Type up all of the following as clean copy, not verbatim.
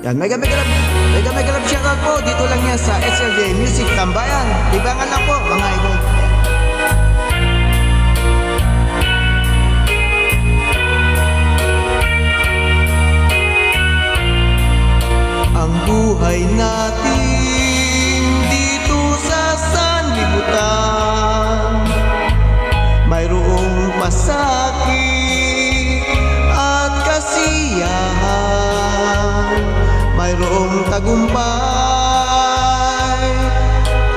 Yan, mega love shoutout po. Dito lang yan sa SLJ Music Tambayan. Libangan lang po mga idol. Ang buhay natin dito sa sanlibutan, mayroong pasakit at kasiyahan, mayroong tagumpay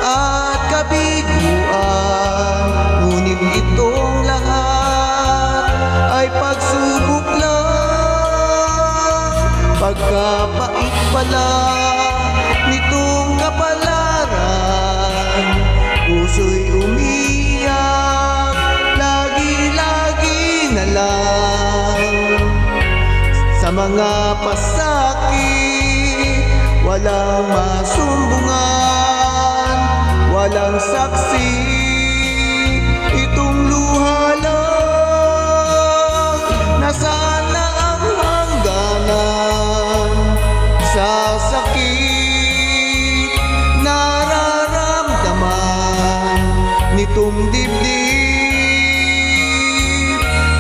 at kabiguan. Ngunit itong lahat ay pagsubok lang, pagkapait pala nitong kapalaran. Puso'y umiyak, lagi-lagi na lang. Sa mga pasakit, walang masumbungan, walang saksi, itong luha lang. Nasaan na ang hangganan sa sakit nararamdaman nitong dibdib?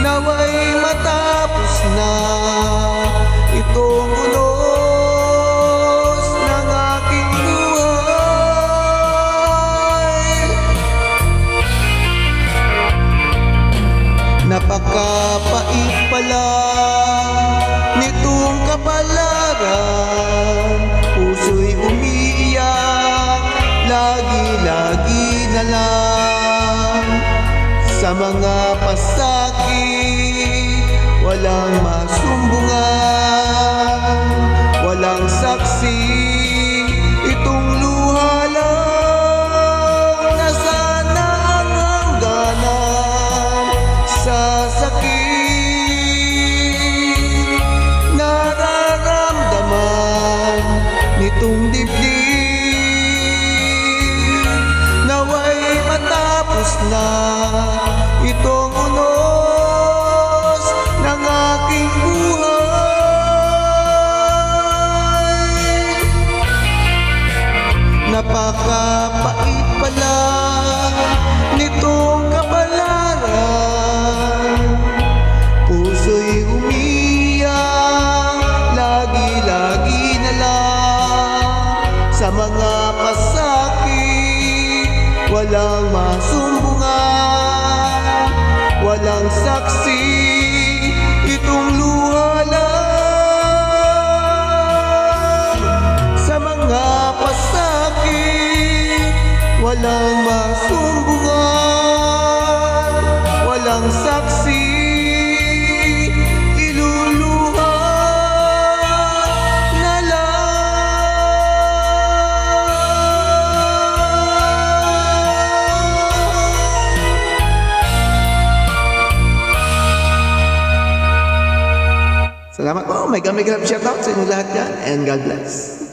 Naway matapos na itong unos ng aking buhay. Napakapait pala nitong kapalaran. Puso'y umiiyak, lagi-lagi na lang. Sa mga pasakit, walang masumbungan, walang saksi, itong luha lang. Nasaan na ang hangganan sa sakit nararamdaman nitong dibdib? Naway matapos na itong unos ng aking buhay. Napakapait pala nitong kapalaran. Puso'y umiyak, lagi-lagi na lang. Sa mga pasakit, walang masumbungan, walang saksi, itong luha lang. Sa mga pasakit, walang masumbungan, walang saksi, iluluha na lang. Salamat po. Mega love shoutout sa inyo lahat yan. And God bless.